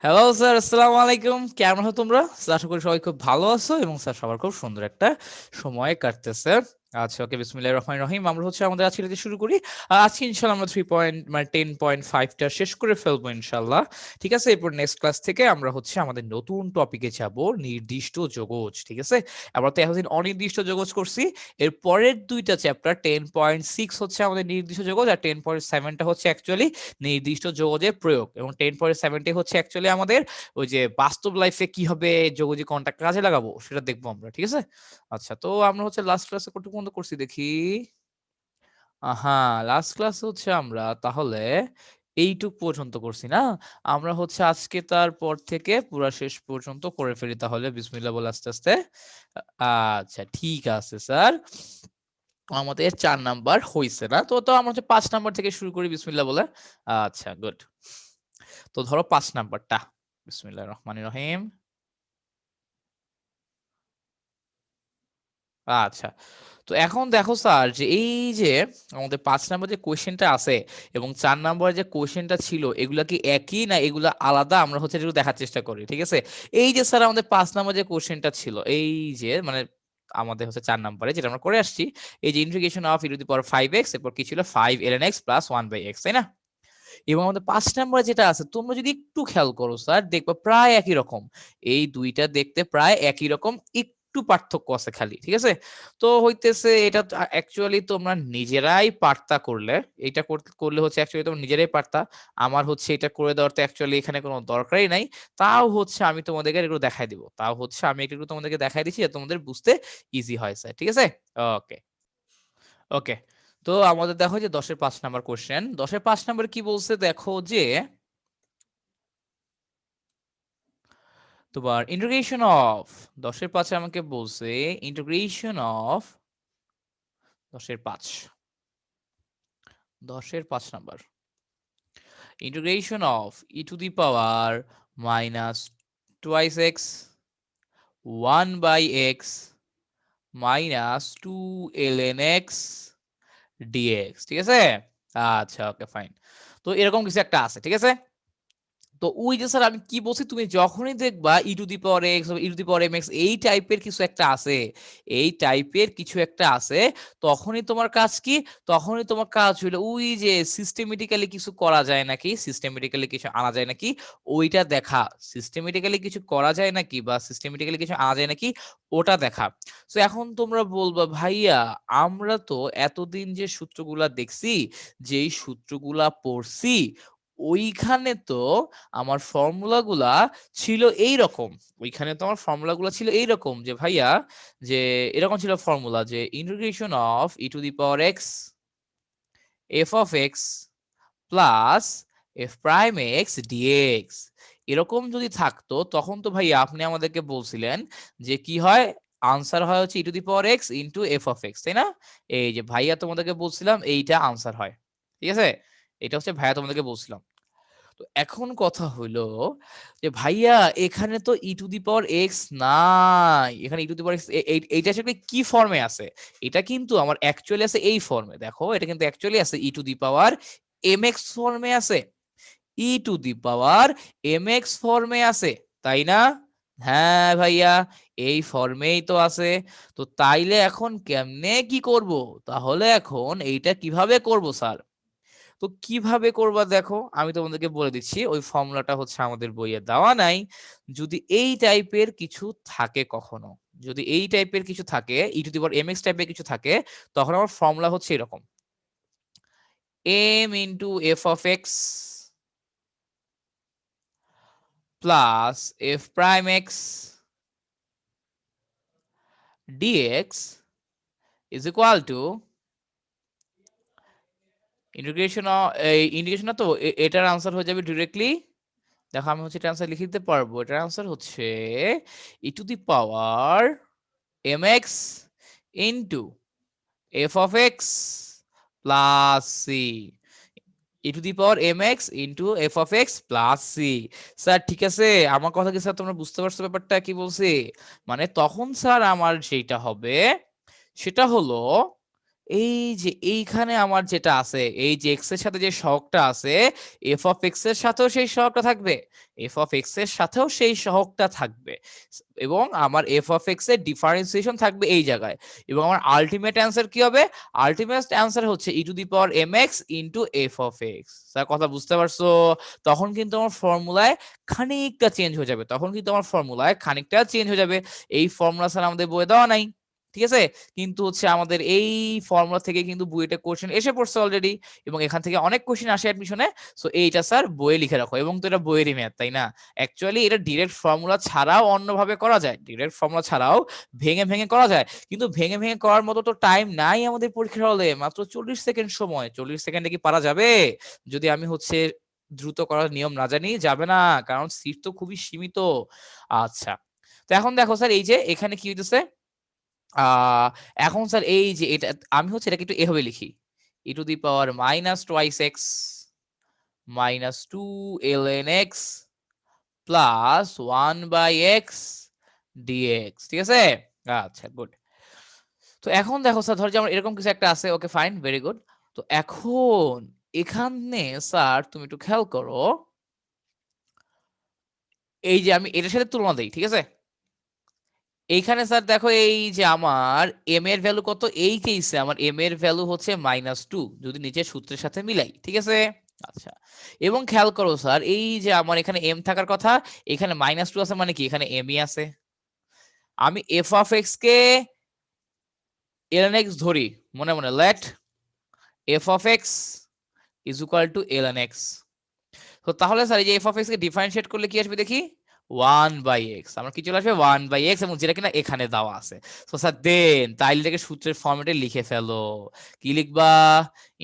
Hello sir, আসসালামু আলাইকুম। কেমন আছো তোমরা? স্যার, আশা করি সবাই খুব ভালো আছো এবং স্যার সবার খুব সুন্দর একটা সময় কাটতেছে। আচ্ছা, ওকে, বিসমিল্লাহির রহমানির রহিম। আমরা আমাদের আজকে দিয়ে শুরু করি। আজকে ইনশাআল্লাহ আমরা 3 পয়েন্ট মানে 10.5 টা শেষ করে ফেলবো ইনশাআল্লাহ। ঠিক আছে? এরপর নেক্সট ক্লাস থেকে আমরা আমাদের নতুন টপিকে যাব, নির্দিষ্ট যোগজ। ঠিক আছে? আমরা তো এতদিন অনির্দিষ্ট যোগজ করছি। এর পরের দুইটা চ্যাপ্টার 10.6 হচ্ছে আমাদের নির্দিষ্ট যোগজ, আর 10.7 টা হচ্ছে অ্যাকচুয়ালি নির্দিষ্ট যোগজের প্রয়োগ, এবং 10.7 হচ্ছে অ্যাকচুয়ালি আমাদের ওই যে বাস্তব লাইফে কিভাবে যোগজি কোনটা কাজে লাগাবো সেটা দেখবো আমরা। ঠিক আছে? আচ্ছা, তো আমরা লাস্ট ক্লাসে কতটুকু পর্যন্ত করছি দেখি। লাস্ট ক্লাসে আমরা তাহলে এইটুক পর্যন্ত করছি না? আমরা আজকে তারপর থেকে পুরা শেষ পর্যন্ত করে ফেলি তাহলে, বিসমিল্লাহ বলে আস্তে আস্তে। আচ্ছা, ঠিক আছে স্যার। আমাদের 4 নাম্বার হইছে না তো, আমরা 5 নাম্বার থেকে শুরু করি বিসমিল্লাহ বলে। আচ্ছা, গুড। তো ধরো 5 নাম্বারটা, বিসমিল্লাহির রহমানির রহিম। আচ্ছা, তো এখন দেখো স্যার, যে এই যে আমাদের 5 নাম্বার যে কোশ্চেনটা আছে এবং 4 নাম্বার যে কোশ্চেনটা ছিল, এগুলা কি একই না এগুলা আলাদা? আমরা একটু দেখার চেষ্টা করি। ঠিক আছে? এই যে স্যার আমাদের 5 নাম্বার যে কোশ্চেনটা ছিল, এই যে মানে আমাদের 4 নাম্বারে যেটা আমরা করে আসছি, এই যে integration of e to the power 5x, এরপর কি ছিল 5 ln x প্লাস 1/x, তাই না? এবং আমাদের 5 নাম্বারে যেটা আছে, তোমরা যদি একটু খেয়াল করো স্যার, দেখবা প্রায় একই রকম। এই দুইটা দেখতে প্রায় একই রকম, একটু পার্থক্য আছে খালি। ঠিক আছে? তো এটা অ্যাকচুয়ালি তোমরা নিজেরাই পারতা করলে, এটা করলে অ্যাকচুয়ালি তোমরা নিজেরাই পারতা। আমার এটা করে দেওয়ার তো অ্যাকচুয়ালি এখানে কোনো দরকারই নাই। তাও আমি তোমাদেরকে একটু দেখাই দিব। তাও আমি একটু তোমাদেরকে দেখাই দিচ্ছি যাতে তোমাদের বুঝতে ইজি হয় স্যার। ঠিক আছে? ওকে। ওকে। তো আমাদের দেখো যে 10 এর 5 নাম্বার কোশ্চেন। 10 এর 5 নাম্বার কি বলছে দেখো, যে তোমার ইন্টিগ্রেশন অফ 10 এর 5 আমাকে বলছে ইন্টিগ্রেশন অফ 10 এর 5, 10 এর 5 number, integration of e to the power minus twice x 1/x minus 2 ln x dx. ঠিক আছে? আচ্ছা, ওকে, ফাইন। তো এরকম কিছু একটা আছে। ঠিক আছে? তো ওই যে স্যার আমি কি বলছি, তুমি যখনই দেখবা e to the power x, e to the power m x, এই টাইপের কিছু একটা আছে, এই টাইপের কিছু একটা আছে, তখনই তোমার কাজ কি? তখনই তোমার কাজ হইলো ওই যে সিস্টেমেটিক্যালি কিছু করা যায় নাকি, সিস্টেমেটিক্যালি কিছু আনা যায় নাকি, ওইটা দেখা। সিস্টেমেটিক্যালি কিছু করা যায় নাকি বা সিস্টেমেটিক্যালি কিছু আনা যায় নাকি, ওটা দেখা। তো এখন তোমরা বলবা, ভাইয়া আমরা তো এতদিন যে সূত্রগুলা দেখছি, যেই সূত্রগুলা পড়ছি, ওইখানে তো আমার ফর্মুলা গুলা ছিল এই রকম। ওইখানে তো আমার ফর্মুলা গুলা ছিল এই রকম, যে ভাইয়া, যে এরকম ছিল ফর্মুলা, যে integration of e to the power x f of x plus f prime x dx. এরকম যদি থাকতো তখন তো ভাইয়া আপনি আমাদেরকে বলছিলেন যে কি হয়, আনসার হয় e to the power x into f of x, তাই না? এই যে ভাইয়া তোমাদেরকে বলছিলাম এইটা আনসার হয়। ঠিক আছে? এটা ভাইয়া তোমাদেরকে বলছিলাম। তো এখন কথা হইলো যে ভাইয়া, এখানে তো e to the power x নাই, এখানে e to the power x এইটা আসলে কি ফর্মে আছে? এটা কিন্তু আমার অ্যাকচুয়ালি আছে এই ফর্মে। দেখো, এটা কিন্তু অ্যাকচুয়ালি আছে e to the power m x ফর্মে আছে, e to the power m x ফর্মে আছে, তাই না? হ্যাঁ ভাইয়া, এই ফর্মেই তো আছে। তো তাইলে এখন কেমনে কি করব? তাহলে এখন এইটা কিভাবে করব স্যার? তো কিভাবে করবা দেখো, আমি তোমাদেরকে বলে দিচ্ছি। ওই ফর্মুলাটা আমাদের বইয়ে দেওয়া নাই। যদি এই টাইপের কিছু থাকে কখনো, যদি এই টাইপের কিছু থাকে, e to the power m x টাইপের কিছু থাকে, তখন আমার ফর্মুলা এরকম: m into f of x plus f prime x dx is equal to integration. Integration না তো, এটার আনসার হয়ে যাবে ডিরেক্টলি। দেখো, আমি এটা আনসার লিখে দিতে পারবো। এটার answer e to the power m x into f of x plus c, e to the power m x into f of x plus c. Sir ঠিক আছে, আমার কথা কি স্যার তোমরা বুঝতে পারছো ব্যাপারটা কি বলছি? মানে তখন স্যার আমার যেটা হবে সেটা হলো এই যে এইখানে আমার যেটা আছে, এই যে এক্স এর সাথে যে সহগটা আছে, এফ অফ এক্স এর সাথেও সেই সহগটা থাকবে, এফ অফ এক্স এর সাথেও সেই সহগটা থাকবে, এবং আমার এফ অফ এক্স এর ডিফারেন্সিয়েশন থাকবে এই জায়গায়, এবং আমার আলটিমেট অ্যান্সার কি হবে? আলটিমেট অ্যান্সার হচ্ছে e to the power m x into f of x. Sir কথা বুঝতে পারছো? তখন কিন্তু আমার ফর্মুলায় খানিকটা চেঞ্জ হয়ে যাবে, তখন কিন্তু আমার ফর্মুলায় খানিকটা চেঞ্জ হয়ে যাবে। এই ফর্মুলা স্যার আমাদের বইয়ে দেওয়া নাই, ঠিক আছে? কিন্তু হচ্ছে আমাদের এই ফর্মুলা থেকে কিন্তু বুয়েটে কোশ্চেন এসে পড়ছে অলরেডি, এবং এখান থেকে অনেক কোশ্চেন আসে অ্যাডমিশনে। সো এইটা স্যার বইয়ে লিখে রাখো, এবং তো এটা বইয়েরই ম্যাথ, তাই না? অ্যাকচুয়ালি এটা ডিরেক্ট ফর্মুলা ছাড়াও অন্যভাবে করা যায়, ডিরেক্ট ফর্মুলা ছাড়াও ভেঙে ভেঙে করা যায়, কিন্তু ভেঙে ভেঙে করার মতো তো টাইম নাই আমাদের পরীক্ষার হলে, মাত্র 40 সেকেন্ড সময়। 40 সেকেন্ডে কি পারা যাবে? যদি আমি হচ্ছে দ্রুত করার নিয়ম না জানি, যাবে না, কারণ সিট তো খুবই সীমিত। আচ্ছা, তো এখন দেখো স্যার, এই যে এখানে কি হইতেছে, এখন স্যার এই যে এটা আমি হচ্ছে এটাকে একটু এভাবে লিখি, e to the power minus twice x minus 2 ln x plus 1/x dx, ঠিক আছে? আচ্ছা, গুড। তো এখন দেখো স্যার, ধর যে আমার এরকম কিছু একটা আছে, ওকে ফাইন, ভেরি গুড। তো এখন এখানে স্যার তুমি একটু খেয়াল করো, এই যে আমি এটার সাথে তুলনা দেই, ঠিক আছে? এইখানে স্যার দেখো, এই যে আমার এম এর ভ্যালু কত, এই কেসে আমার এম এর ভ্যালু হচ্ছে -2, যদি নিচের সূত্রের সাথে মিলাই, ঠিক আছে? আচ্ছা, এবং খেয়াল করো স্যার, এই যে আমার এখানে এম থাকার কথা, এখানে -2 আছে, মানে কি এখানে এমই আছে। আমি এফ অফ এক্স কে ln x ধরি, মনে মনে let f of x is equal to ln x। তো তাহলে স্যার এই যে এফ অফ এক্স কে ডিফারেন্সিয়েট করলে কি আসবে দেখি, 1/x, আমার কি চলে আসবে 1/x, এবং যেটা কিনা এখানে দেওয়া আছে। তো স্যার দেন তাইলে এটাকে সূত্রের ফরম্যাটে লিখে ফেলো। কি লিখবা?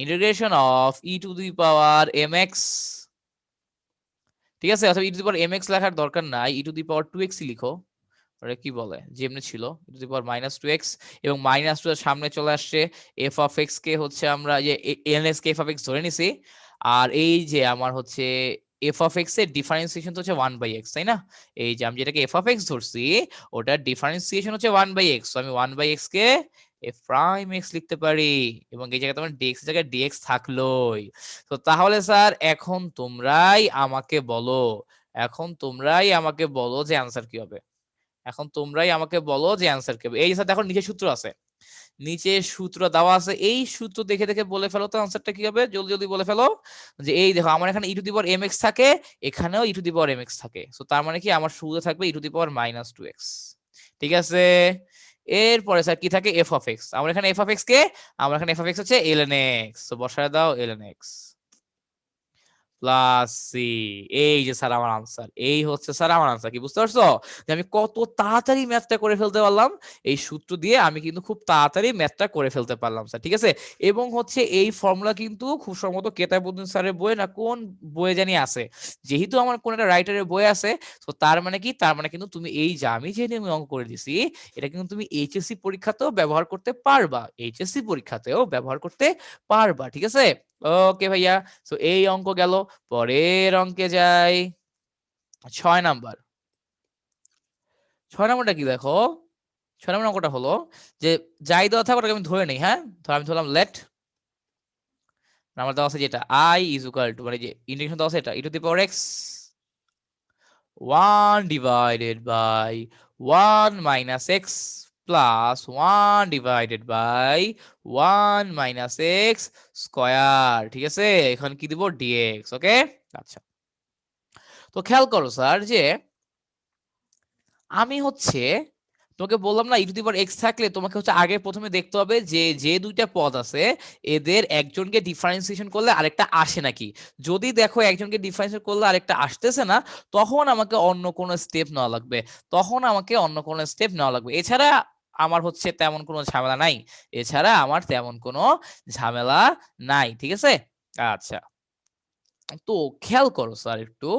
Integration of e to the power m x, ঠিক আছে? অথবা e to the power m x লেখার দরকার নাই, ই টু দি পাওয়ার 2x লিখো। ওটা কি বলে, যেমনি ছিল, ই টু দি পাওয়ার -2x, এবং -2 এর সামনে চলে আসছে এফ অফ এক্স কে হচ্ছে আমরা যে ln x K F of x ধরে নিছি, আর এই যে আমার হচ্ছে এফ অফ এক্স এর ডিফারেন্সিয়েশন তো হচ্ছে 1/x, তাই না? এই যে আমি যেটাকে এফ অফ এক্স ধরছি, ওটার ডিফারেন্সিয়েশন হচ্ছে 1/x, তো আমি 1/x K F prime x লিখতে পারি, এবং এই জায়গায় তোমার ডিএক্স এর জায়গায় ডিএক্স থাকলোই। তো তাহলে স্যার এখন তোমরাই আমাকে বলো, এখন তোমরাই আমাকে বলো যে অ্যান্সার কি হবে, এখন তোমরাই আমাকে বলো যে অ্যান্সার কি হবে। এই যে স্যার দেখো, নিচে সূত্র আছে, নিচে সূত্র দেওয়া আছে, এই সূত্র দেখে দেখে বলে ফেলো তো অ্যান্সারটা কি হবে, জলদি জলদি বলে ফেলো। যে এই দেখো, আমার এখানে e to the power m x থাকে, এখানেও e to the power m x থাকে, সো তার মানে কি আমার শুরুতে থাকবে ই টু দি পাওয়ার -2x, ঠিক আছে? এরপরে স্যার কি থাকে, এফ অফ এক্স, আমার এখানে এফ অফ এক্স কে, আমার এখানে এফ অফ এক্স হচ্ছে ln x, তো বসায় দাও ln x প্লাস সি। এই যে স্যার আমার আনসার, এই হচ্ছে স্যার আমার আনসার। কি বুঝতে পারছো যে আমি কত তাড়াতাড়ি ম্যাথটা করে ফেলতে পারলাম? এই সূত্র দিয়ে আমি কিন্তু খুব তাড়াতাড়ি ম্যাথটা করে ফেলতে পারলাম স্যার, ঠিক আছে? এবং হচ্ছে এই ফর্মুলা কিন্তু খুব সম্ভবত কেতাবউদ্দিন স্যারের বই না কোন বইয়ে জানি আছে, যেহেতু আমার কোন একটা রাইটারের বই আছে, তো তার মানে কি, তার মানে কিন্তু তুমি এই যে আমি যে নিয়মে অঙ্ক করে দিছি, এটা কিন্তু তুমি এইচএসসি পরীক্ষাতেও ব্যবহার করতে পারবা, এইচএসসি পরীক্ষাতেও ব্যবহার করতে পারবা, ঠিক আছে? ওকে ভাইয়া, সো এই অঙ্ক গেল। পরের অঙ্কে যাই, 6 নাম্বার। 6 নাম্বারটা কি দেখো, 6 নাম্বার অঙ্কটা হলো যে যাই দেওয়া থাক ওটাকে আমি ধরে নেই, হ্যাঁ? ধর আমি ধরলাম লেট, নাম্বার দেওয়া আছে যেটা i ইজ ইকুয়াল টু, মানে যে ইন্টিগ্রেশন দেওয়া আছে এটা e to the power x 1 divided by 1 minus x plus 1 divided by 1 minus x square, ঠিক আছে? এখন কি দিব, dx, ওকে? আচ্ছা, তো খেয়াল করো স্যার যে আমি হচ্ছে তোমাকে বললাম না, ই টু দি পাওয়ার এক্স থাকলে তোমাকে হচ্ছে আগে প্রথমে দেখতে হবে যে যে দুইটা পদ আছে এদের একজনকে ডিফারেন্সিয়েশন করলে আরেকটা আসে নাকি। যদি দেখো একজনকে ডিফারেন্সিয়েট করলে আরেকটা আসতেছে না, তখন আমাকে অন্য কোনো স্টেপ নেওয়া লাগবে, তখন আমাকে অন্য কোনো স্টেপ নেওয়া লাগবে। এছাড়া আমার হচ্ছে তেমন কোনো ঝামেলা নাই, এছাড়া আমার তেমন কোনো ঝামেলা নাই, ঠিক আছে? আচ্ছা, তো খেয়াল করো স্যার একটু,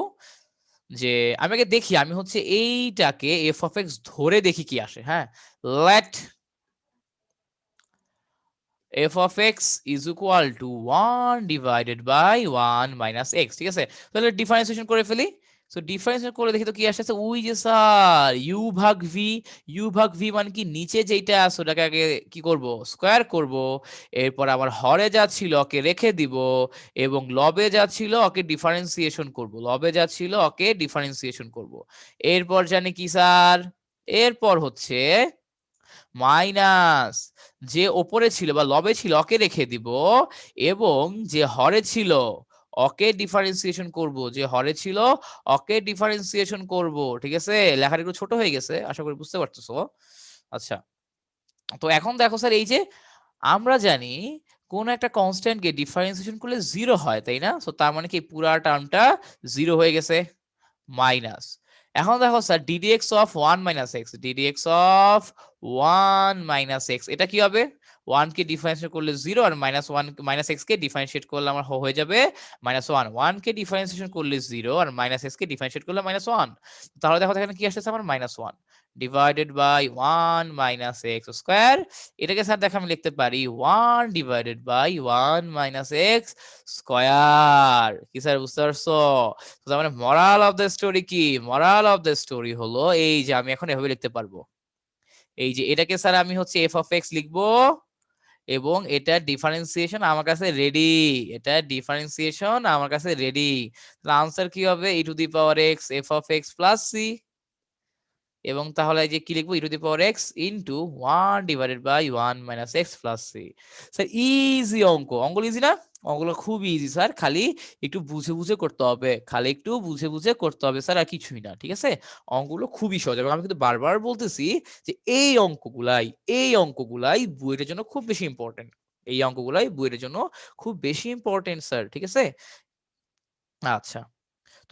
যে আমি আগে দেখি, আমি হচ্ছে এইটাকে এফ অফ এক্স ধরে দেখি কি আসে, হ্যাঁ? Let f of x is equal to 1 divided by 1 minus x, ঠিক আছে? তাহলে ডিফারেন্সিয়েশন করে ফেলি, সো ডিফারেন্সিয়েট করলে দেখি তো কি আসছে, ওই যে স্যার ইউ ভাগ ভি, ইউ ভাগ ভি মানে কি নিচে যেটা আছে ওটাকে আগে কি করব, স্কোয়ার করব, এরপর আমার হরে যা ছিল ওকে রেখে দিব, এবং লবে যা ছিল ওকে ডিফারেন্সিয়েশন করব, লবে যা ছিল ওকে ডিফারেন্সিয়েশন করব। এরপর জানি কি স্যার, এরপর হচ্ছে মাইনাস যে ওপরে ছিল বা লবে ছিল ওকে রেখে দিব, এবং যে হরে ছিল ওকে ডিফারেন্সিয়েশন করব, যে হরে ছিল ওকে ডিফারেন্সিয়েশন করব। ঠিক আছে, লেখাটা একটু ছোট হয়ে গেছে, আশা করি বুঝতে পারতেছো। আচ্ছা, তো এখন দেখো স্যার, এই যে আমরা জানি কোন একটা কনস্ট্যান্টকে ডিফারেন্সিয়েশন করলে জিরো হয়, তাই না? সো তার মানে কি পুরা টার্মটা জিরো হয়ে গেছে, মাইনাস। এখন দেখো sir ddx of 1 minus x, ddx of 1 minus x, এটা কি হবে? 1 কে ডিফারেন্সিয়েট করলে 0, আর মাইনাস 1 মাইনাস এক্স কে ডিফারেন্সিয়েট করলে আমার হয়ে যাবে মাইনাস 1। 1 কে ডিফারেন্সিয়েশন করলে 0, আর মাইনাস এক্স কে ডিফারেন্সিয়েট করলে মাইনাস 1। তাহলে দেখো এখানে কি আসছে আমার, minus 1 divided by 1 minus x square. এটাকে স্যার দেখো আমি লিখতে পারি 1 divided by 1 minus x square. কি স্যার বুঝতে পারছো? তো তার মানে মরাল অফ দ্য স্টোরি কি? মরাল অফ দ্য স্টোরি হলো এই যে আমি এখন এভাবে লিখতে পারবো, এই যে এটাকে স্যার আমি হচ্ছে এফ অফ এক্স লিখবো, এবং এটা ডিফারেন্সিয়েশন আমার কাছে রেডি, এটা ডিফারেন্সিয়েশন আমার কাছে রেডি। তাহলে আনসার কি হবে, e to the power x f of x plus c, এবং তাহলে এই যে কি লিখবো, e to the power x into 1 divided by 1 minus x plus c. Sir easy অঙ্ক, অঙ্কগুলো ইজি না? অঙ্কগুলো খুব ইজি স্যার, খালি একটু বুঝে বুঝে করতে হবে, খালি একটু বুঝে বুঝে করতে হবে স্যার, আর কিছুই না। ঠিক আছে, অঙ্কগুলো খুবই সহজ, এবং আমি কিন্তু বারবার বলতেছি যে এই অঙ্কগুলাই বুয়েটের জন্য খুব বেশি ইম্পর্টেন্ট, এই অঙ্কগুলাই বুয়েটের জন্য খুব বেশি ইম্পর্টেন্ট স্যার। ঠিক আছে, আচ্ছা।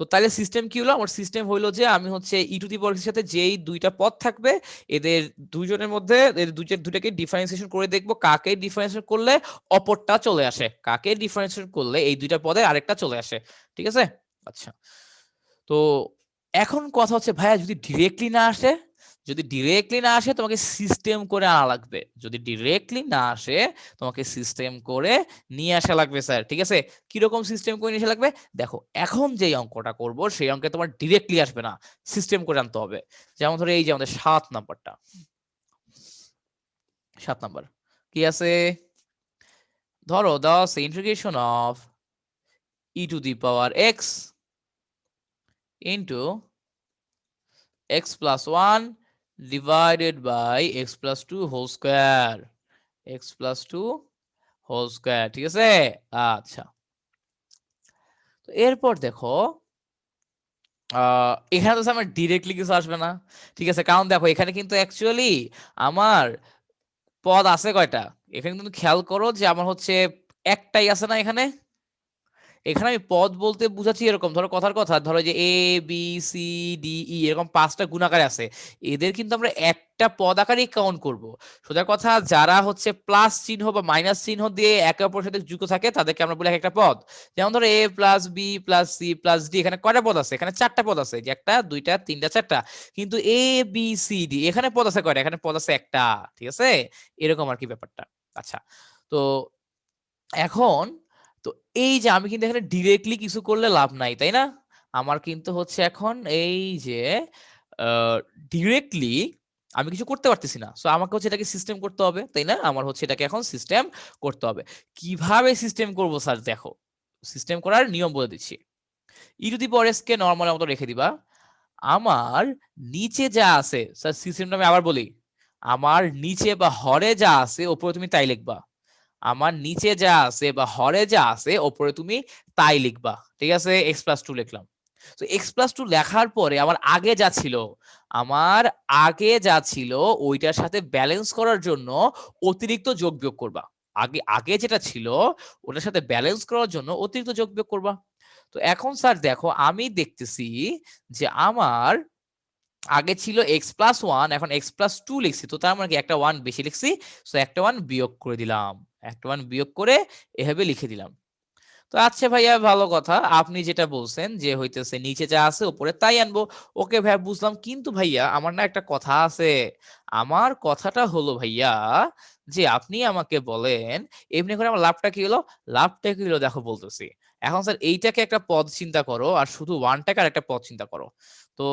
তো তাহলে সিস্টেম কি হলো, আমার সিস্টেম হইলো যে আমি হচ্ছে ই টু দি পাওয়ার এর সাথে যেই দুইটা পদ থাকবে, এদের দুইজনের মধ্যে দুইটাকে ডিফারেন্সিয়েশন করে দেখবো কাকে ডিফারেন্সিয়েট করলে অপরটা চলে আসে, কাকে ডিফারেন্সিয়েট করলে এই দুইটা পদে আরেকটা চলে আসে। ঠিক আছে, আচ্ছা। তো এখন কথা হচ্ছে ভাইয়া যদি ডিরেক্টলি না আসে, যদি ডিরেক্টলি না আসে তোমাকে সিস্টেম করে আনা লাগবে, যদি ডিরেক্টলি না আসে তোমাকে সিস্টেম করে নিয়ে আসা লাগবে স্যার। ঠিক আছে, কিরকম সিস্টেম করে নিয়ে আসা লাগবে দেখো, এখন যে অঙ্কটা করব সেই অঙ্কে তোমার ডিরেক্টলি আসবে না, সিস্টেম করে আনতে হবে। যেমন ধরো এই যে আমাদের 7 নাম্বারটা, 7 নাম্বার কি আছে, ধরো দেওয়া আছে integration of e to the power x into x plus 1 divided by x plus 2 whole square, x plus 2 whole square। ঠিক আছে, আচ্ছা। তো এরপর দেখো এখানে তো আমার ডিরেক্টলি কিছু আসবে না। ঠিক আছে, কারণ দেখো এখানে কিন্তু অ্যাকচুয়ালি আমার পদ আছে কয়টা, এখানে কিন্তু খেয়াল করো যে আমার হচ্ছে একটাই আছে না এখানে, এখানে আমি পদ বলতে বুঝাচ্ছি এরকম, ধরো কথার কথা, ধরো যে A B C D E এরকম 5টা গুণ আকারে আছে, এদের কিন্তু আমরা একটা পদ আকারেই কাউন্ট করব। সোজা কথা, যারা হচ্ছে প্লাস চিহ্ন বা মাইনাস চিহ্ন দিয়ে একে অপরের সাথে যুক্ত থাকে তাদেরকে আমরা বলি একটা পদ। যেমন ধরো a plus b plus c plus d, এখানে কয়টা পদ আছে, এখানে 4টা পদ আছে, যে একটা দুইটা তিনটা চারটা। কিন্তু এ বি সি ডি এখানে পদ আছে কয়টা, এখানে পদ আছে একটা। ঠিক আছে, এরকম আর কি ব্যাপারটা। আচ্ছা, তো এখন তো এই যে আমি কিন্তু এখানে ডিরেক্টলি কিছু করলে লাভ নাই, তাই না? আমার কিন্তু হচ্ছে এখন এই যে ডিরেক্টলি আমি কিছু করতে পারতেছি না, সো আমাকে হচ্ছে এটাকে সিস্টেম করতে হবে, তাই না? আমার হচ্ছে এটাকে এখন সিস্টেম করতে হবে। কিভাবে সিস্টেম করব স্যার, দেখো সিস্টেম করার নিয়ম বলে দিচ্ছি। E to the power x কে নরমাল মতো রেখে দিবা, আমার নিচে যা আছে স্যার, সিস্টেমটা আমি আবার বলি, আমার নিচে বা হরে যা আছে ওপরে তুমি তাই লিখবা, আমার নিচে যা আছে বা হরে যা আছে ওপরে তুমি তাই লিখবা। ঠিক আছে, এক্স প্লাস টু লিখলাম। তো এক্স প্লাস টু লেখার পরে আমার আগে যা ছিল, আমার আগে যা ছিল ওইটার সাথে ব্যালেন্স করার জন্য অতিরিক্ত যোগ বিয়োগ করবা। আগে আগে যেটা ছিল ওটার সাথে ব্যালেন্স করার জন্য অতিরিক্ত যোগ বিয়োগ করবা। তো এখন স্যার দেখো আমি দেখতেছি যে আমার আগে ছিল এক্স প্লাস ওয়ান, এখন এক্স প্লাস টু লিখছি, তো তার মানে কি একটা ওয়ান বেশি লিখছি, তো একটা ওয়ান বিয়োগ করে দিলাম, একটা ওয়ান বিয়োগ করে এভাবে লিখে দিলাম। তো তো আচ্ছা ভাইয়া ভালো কথা। আপনি যেটা বলছেন যে হইতেছে নিচে যা আছে উপরে তাই আনবো। ওকে ভাইয়া বুঝলাম। কিন্তু ভাইয়া আমার না একটা কথা আছে। আমার কথাটা হলো ভাইয়া যে আপনি আমাকে বলেন এমনি করে আমার লাভটা কি হলো? লাভটা কি হলো দেখো বলতেছি। এখন স্যার এইটাকে একটা পদ চিন্তা করো আর শুধু 1 টাকে আরেকটা পদ চিন্তা করো। তো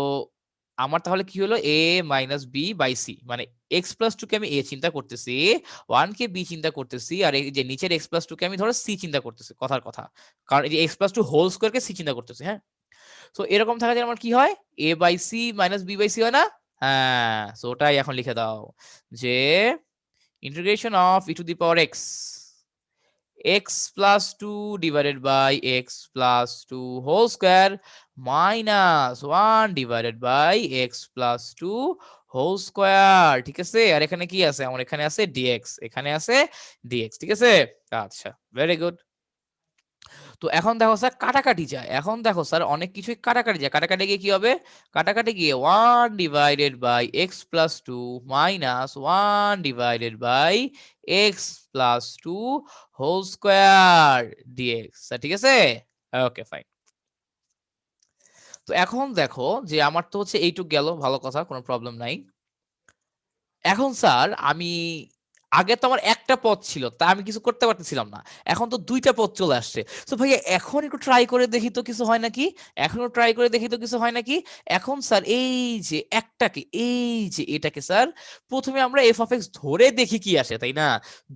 আমার তাহলে কি হলো? a minus b by c মানে x প্লাস 2 কে আমি a চিন্তা করতেছি, 1 কে b চিন্তা করতেছি আর এই যে নিচের x প্লাস 2 কে আমি ধরো c চিন্তা করতেছি। কথার কথা। কারণ এই যে x প্লাস 2 হোল স্কয়ার কে c চিন্তা করতেছি, হ্যাঁ? সো এরকম থাকা যায় আমার কি হয়? a by c minus b by c হয় না? হ্যাঁ, সো ওটাই এখন লিখে দাও যে integration of e two the power x plus 2 divided by x plus 2 whole square minus 1 divided by x plus 2 whole square ঠিক আছে? আর এখানে কি আছে? আমার এখানে আছে dx, এখানে আছে dx, ঠিক আছে? আচ্ছা, ভেরি গুড। তো এখন দেখো স্যার কাটাকাটি যায়। এখন দেখো স্যার অনেক কিছুই কাটাকাটি যায়। কাটাকাটি গিয়ে কি হবে? কাটাকাটি গিয়ে 1 divided by x plus 2 minus 1 divided by x plus 2 whole square dx. ঠিক আছে? Okay fine. তো এখন দেখো যে আমার তো হচ্ছে এইটুক গেল, ভালো কথা, কোনো প্রবলেম নাই। এখন স্যার আমি আগে তো আমার একটা পথ ছিল, তা আমি কিছু করতে পারতেছিলাম না। এখন তো ২ টা পথ চলে আসছে। সো ভাইয়া এখন একটু ট্রাই করে দেখি তো কিছু হয় নাকি? এখনো ট্রাই করে দেখি তো কিছু হয় নাকি? এখন স্যার এই যে একটাকে, এই যে এটাকে স্যার ১ম এ আমরা f of x ধরে দেখি কি আসে, তাই না?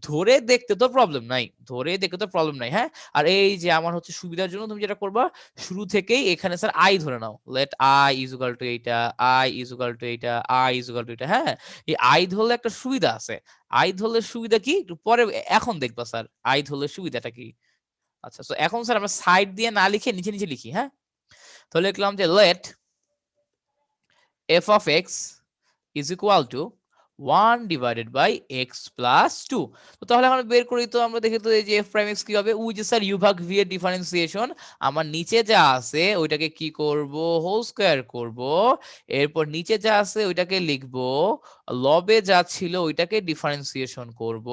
ধরে দেখতে তো প্রবলেম নাই। ধরে দেখতে তো প্রবলেম নাই, হ্যাঁ? আর এই যে আমার হচ্ছে সুবিধার জন্য তুমি যেটা করবা, শুরু থেকেই এখানে স্যার i ধরে নাও। let i is equal to এইটা, i is equal to এইটা, i is equal to এটা, হ্যাঁ? এই আই ধরলে একটা সুবিধা আছে। আই ধরলে সুবিধা কি? একটু পরে এখন দেখবা স্যার আই ধরলে সুবিধাটা কি। আচ্ছা, সো এখন স্যার আমরা সাইড দিয়ে না লিখে নিচে, নিচে লিখি, হ্যাঁ? তো লিখলাম যে let f of x is equal to 1 divided by x plus 2। তো তাহলে আমরা বের করি তো আমরা দেখি তো এই যে f prime x কি হবে? ওই যে স্যার u ভাগ v এর ডিফারেন্সিয়েশন, আমার নিচে যা আছে ওইটাকে কি করব? হোল স্কয়ার করব। এরপর নিচে যা আছে ওইটাকে লিখব, লবে যা ছিল ওইটাকে ডিফারেন্সিয়েশন করব,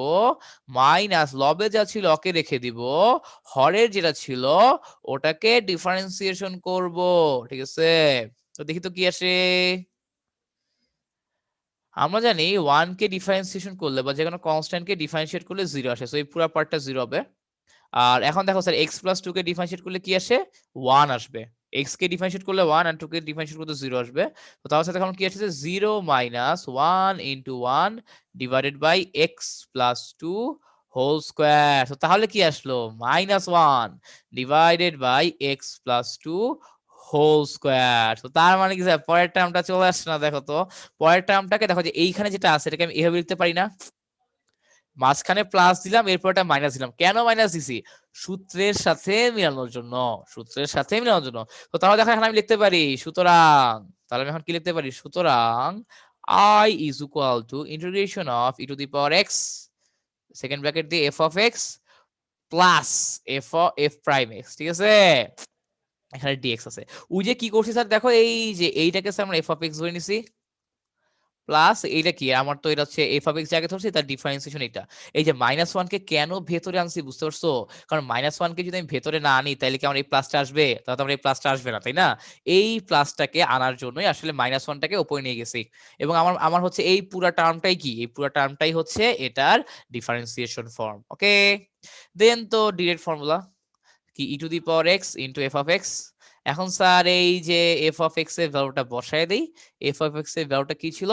মাইনাস লবে যা ছিল ওকে রেখে দিব, হরের যেটা ছিল ওটাকে ডিফারেন্সিয়েশন করব। ঠিক আছে? তো দেখি তো কি আসে। আমরা জানি 1 কে ডিফারেন্সিয়েশন করলে বা যেকোনো কনস্ট্যান্ট কে ডিফারেন্সিয়েট করলে 0 আসে। সো এই পুরো পার্টটা 0 হবে। আর এখন দেখো স্যার x প্লাস 2 কে ডিফারেন্সিয়েট করলে কি আসে? 1 আসবে। x কে ডিফারেন্সিয়েট করলে 1 আর 2 কে ডিফারেন্সিয়েট করলে 0 আসবে। তো তাহলে সাথে এখন কি আসছে? 0 minus 1 into 1 divided by x plus 2 whole square. তো তাহলে কি আসলো? Minus 1 divided by x plus 2 whole square. তো তার মানে কি স্যার পরের টার্মটা চলে আসছে না? দেখো তো। পরের টার্মটাকে দেখো যে এইখানে যেটা আছে এটাকে আমি এভাবে লিখতে পারি না? মাঝখানে প্লাস দিলাম, এরপর এটা মাইনাস দিলাম। কেন মাইনাস দিছি? সূত্রের সাথে মিলানোর জন্য। সূত্রের সাথে মিলানোর জন্য। তো তাহলে দেখো এখানে আমি লিখতে পারি সুতরাং, তাহলে আমি এখন কি লিখতে পারি? সুতরাং I is equal to integration of e to the power x second bracket দিয়ে f of x plus f prime x, ঠিক আছে? এখানে dx আছে। ওই যে কি করছি স্যার দেখো এই যে এইটাকে স্যার আমরা f of x ধরে নিছি। প্লাস এইটা কি? আমার তো এটা হচ্ছে f of x জায়গায় ধরছি তার ডিফারেন্সিয়েশন এটা। এই যে -1 কে কেন ভেতরে আনছি বুঝতে পারছো? কারণ -1 কে যদি আমি ভেতরে না আনি তাইলে কি আমার এই প্লাসটা আসবে? তাহলে তো আমার এই প্লাসটা আসবে না, তাই না? এই প্লাসটাকে আনার জন্যই আসলে -1 টাকে উপরে নিয়ে গেছি। এবং আমার আমার হচ্ছে এই পুরা টার্মটাই কি? এই পুরা টার্মটাই হচ্ছে এটার ডিফারেন্সিয়েশন ফর্ম। ওকে? দেন তো ডিরেক্ট ফর্মুলা কি e two the power x into f of x। এখন স্যার এই যে f of x এর ভ্যালুটা বসায় দেই। f of x এর ভ্যালুটা কি ছিল?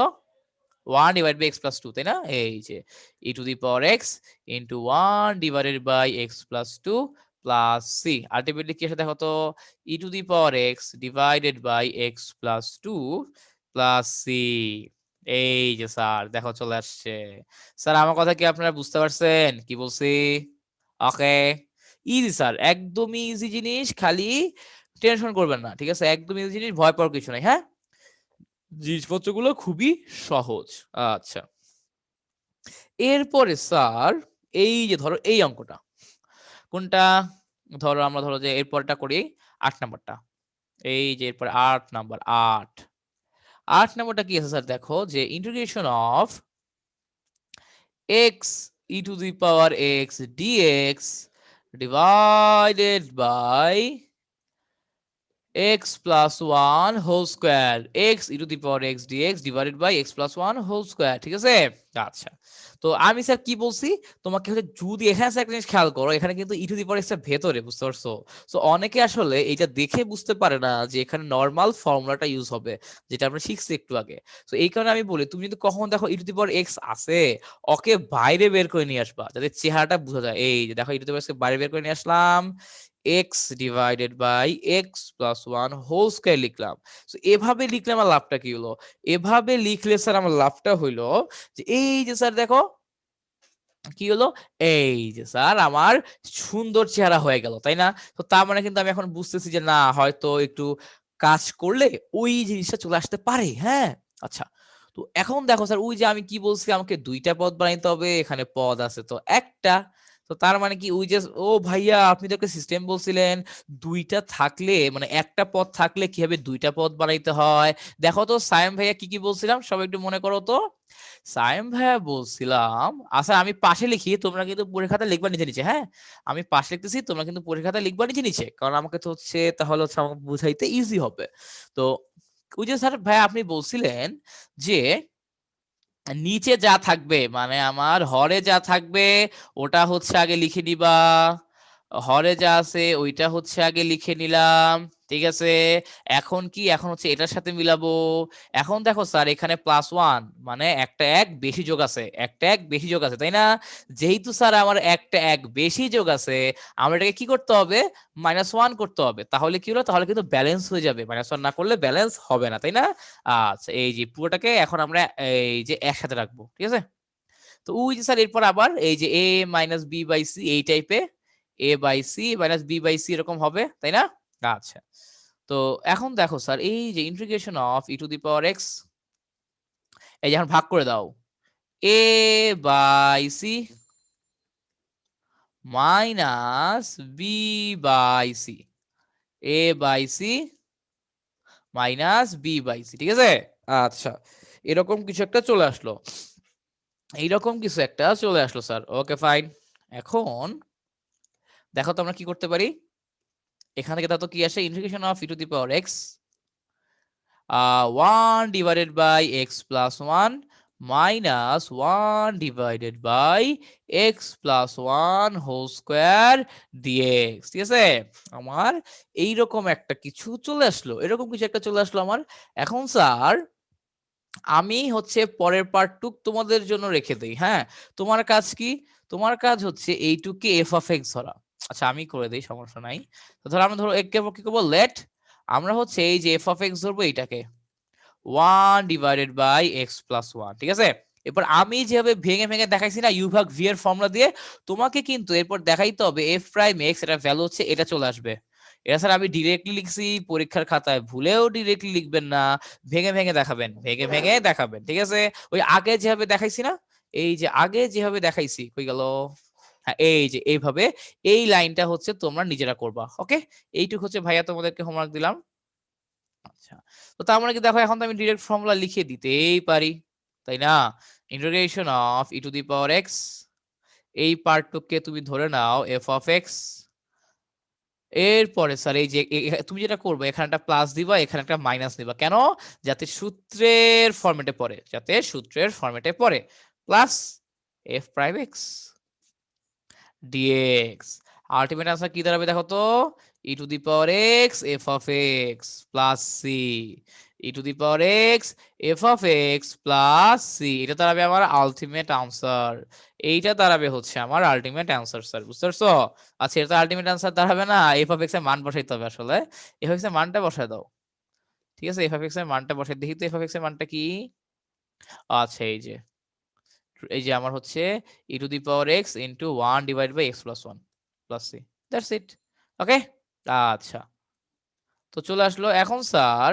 1 divided by x plus 2, তাই না? এই যে e to the power x into 1 divided by x plus 2 plus c। Ultimately কি আসে দেখো তো? e to the power x divided by x plus 2 plus c। এই যে স্যার দেখো চলে আসছে। স্যার আমার কথা কি আপনারা বুঝতে পারছেন কি বলছি? ওকে, ইজি স্যার, একদমই ইজি জিনিস, খালি টেনশন করবেন না, ঠিক আছে? একদম ইজি জিনিস, ভয় পাওয়ার কিছু নাই, হ্যাঁ? জিনিসপত্রগুলো খুবই সহজ। আচ্ছা, এরপরে স্যার এই যে ধরো এই অঙ্কটা কোনটা? ধরো আমরা ধরো যে এরপরটা করি ৮ নাম্বারটা। এই যে এরপর ৮ নাম্বার ৮। ৮ নাম্বারটা কি আছে স্যার দেখো যে integration of x e to the power x dx divided by x plus 1 whole square x e to the power x dx divided by x plus 1 whole square ঠিক আছে? আচ্ছা, তো আমি স্যার কি বলছি তোমাকে হচ্ছে যদি এখানে স্যার একটা জিনিস খেয়াল করো এখানে কিন্তু e to the power x এর ভেতরে, বুঝতে পারছো? সো অনেকে আসলে এটা দেখে বুঝতে পারে না যে এখানে নর্মাল ফর্মুলাটা ইউজ হবে, যেটা আমরা শিখছি একটু আগে। সো এই কারণে আমি বলি তুমি যদি কখন দেখো e to the power x আছে, ওকে বাইরে বের করে নিয়ে আসবা যাতে চেহারাটা বোঝা যায়। এই যে দেখো e to the power x কে বাইরে বের করে নিয়ে আসলাম, x divided by x plus 1 whole square লিখলাম। সো এভাবে লিখলে আমার লাভটা কি হলো? এভাবে লিখলে স্যার আমার লাভটা হইলো যে এই যে স্যার দেখো কি হলো, এই যে স্যার আমার সুন্দর চেহারা হয়ে গেল, তাই না? তো তার মানে কিন্তু আমি এখন বুঝতেছি যে না হয়তো একটু কাজ করলে ওই জিনিসটা চলে আসতে পারে। হ্যাঁ, আচ্ছা, তো এখন দেখো স্যার ওই যে আমি কি বলছি আমাকে দুইটা পদ বানাইতে হবে, এখানে পদ আছে তো একটা। তো তার মানে কি ওই যে ও ভাইয়া আপনি তো একটা সিস্টেম বলছিলেন দুইটা থাকলে মানে একটা পদ থাকলে কিভাবে দুইটা পদ বানাইতে হয়। দেখো তো সায়েম ভাইয়া কি কি বলছিলাম সবাই একটু মনে করো তো। সায়েম ভাইয়া বলছিলাম, আচ্ছা আমি পাশে লিখি তোমরা কিন্তু পরীক্ষা খাতায় লিখবা নিচে নিচে, হ্যাঁ আমি পাশে লিখতেছি তোমরা কিন্তু পরীক্ষা খাতায় লিখবা নিচে নিচে, কারণ আমাকে তো হচ্ছে তাহলে হচ্ছে আমাকে বুঝাইতে ইজি হবে। তো ওই যে স্যার ভাই আপনি বলছিলেন যে নিচে যা থাকবে মানে আমার হরে যা থাকবে ওটা হচ্ছে আগে লিখে নিবা, হরে যা আছে ওইটা হচ্ছে আগে লিখে নিলাম, ঠিক আছে? এখন কি এখন হচ্ছে এটার সাথে মিলাবো। এখন দেখো স্যার এখানে প্লাস ওয়ান মানে একটা এক বেশি যোগ আছে, একটা এক বেশি যোগ আছে, তাই না? যেহেতু স্যার আমার একটা এক বেশি যোগ আছে আমার এটাকে কি করতে হবে, মাইনাস ওয়ান করতে হবে, তাহলে কি হলো তাহলে কিন্তু ব্যালেন্স হয়ে যাবে, মাইনাস ওয়ান না করলে ব্যালেন্স হবে না, তাই না? আচ্ছা, এই যে পুরোটাকে এখন আমরা এই যে একসাথে রাখবো, ঠিক আছে? তো ওই যে স্যার এরপর আবার এই যে a minus b by c এই টাইপে a by c minus b by c এরকম হবে, তাই না? আচ্ছা, তো এখন দেখো স্যার এই যে integration of e to the power x, এই যে এখন ভাগ করে দাও a by c minus b by c, a by c minus b by c, ঠিক আছে? আচ্ছা, এরকম কিছু একটা চলে আসলো, এইরকম কিছু একটা চলে আসলো স্যার, ওকে ফাইন। এখন দেখো তো আমরা কি করতে পারি, এখান থেকে তো কি আসে integration of e to the power x 1 divided by x plus one minus one divided by x plus one whole square dx, ঠিক আছে? আমার এইরকম একটা কিছু চলে আসলো, এরকম কিছু একটা চলে আসলো আমার। এখন স্যার আমি হচ্ছে পরের পার্টটুক তোমাদের জন্য রেখে দেই, হ্যাঁ? তোমার কাজ কি, তোমার কাজ হচ্ছে এইটুকে এফ অফ এক্স ধরা। আচ্ছা আমি করে দেই, সমস্যা নাই। তো ধরো আমরা ধরো একে কি করবো, লেট আমরা হচ্ছে এই যে এফ অফ এক্স ধরবো এইটাকে 1 divided by x plus one, ঠিক আছে? এরপর আমি যেভাবে ভেঙে ভেঙে দেখাইছি না ইউ ভাগ ভি এর ফর্মুলা দিয়ে, তোমাকে কিন্তু এরপর দেখাইতে হবে এফ প্রাইম এক্স এটা ভ্যালু হচ্ছে এটা চলে আসবে। এটা স্যার আমি ডিরেক্টলি লিখছি, পরীক্ষার খাতায় ভুলেও ডিরেক্টলি লিখবেন না, ভেঙে ভেঙে দেখাবেন, ভেঙে ভেঙে দেখাবেন, ঠিক আছে? ওই আগে যেভাবে দেখাইছি না, এই যে আগে যেভাবে দেখাইছি কই গেল, হ্যাঁ এই যে এইভাবে এই লাইনটা হচ্ছে তোমরা নিজেরা করবা, ওকে? এইটুকু হচ্ছে ভাইয়া তোমাদেরকে হোমওয়ার্ক দিলাম। আচ্ছা, তো তার মানে কি দেখো এখন তো আমি ডিরেক্ট ফর্মুলা লিখে দিতেই পারি, তাই না? Integration of e to the power x, এই পার্টটুকে তুমি ধরে নাও এফ অফ এক্স, এরপরে স্যার এই যে তুমি যেটা করবে এখানে একটা প্লাস দিবা এখানে একটা মাইনাস দিবা, কেন? যাতে সূত্রের ফরম্যাটে পড়ে, যাতে সূত্রের ফরম্যাটে পড়ে, plus f prime x dx. Ultimate answer কি দাঁড়াবে দেখো তো, e to the power x f of x plus c, e to the power x f of x plus c, এটা দাঁড়াবে আমার আলটিমেট আনসার। এইটা দাঁড়াবে হচ্ছে আমার আলটিমেট আনসার স্যার, বুঝতে পারছো? আচ্ছা, এটা আলটিমেট আনসার দাঁড়াবে না, এফ অফ এক্স এর মান বসাইতে হবে আসলে, এফ অফ এক্স এর মানটা বসায় দাও, ঠিক আছে? এফ অফ এক্স এর মানটা বসাই দেখি তো, এফ অফ এক্স এর মানটা কি? আচ্ছা এই যে আমার হচ্ছে e to the power x into one divide by x plus one plus c, that's it, okay? আচ্ছা, তো চলে আসলো। এখন স্যার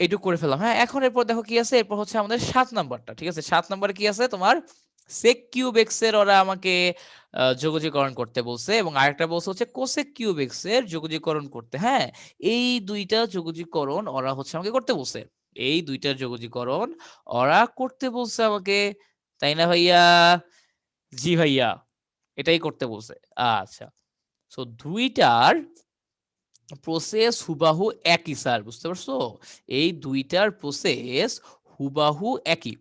এইটুকু করে ফেললাম, হ্যাঁ? এখন এরপর দেখো কি আছে, এরপর হচ্ছে আমাদের 7 নাম্বারটা, ঠিক আছে? 7 নাম্বারে কি আছে তোমার, sec কিউব x এর ওরা আমাকে যোগজীকরণ করতে বলছে এবং আরেকটা বলছে হচ্ছে cosec কিউব x এর যোগজীকরণ করতে, হ্যাঁ? এই দুইটা যোগজীকরণ ওরা হচ্ছে আমাকে করতে বলছে, এই দুইটার যোগজীকরণ ওরা করতে বলছে আমাকে, তাই না ভাইয়া? জি ভাইয়া, এটাই করতে বলছে। আচ্ছা, সো দুইটার প্রসেস হুবাহু একই স্যার, বুঝতে পারছো? এই দুইটার প্রসেস হুবাহু একই।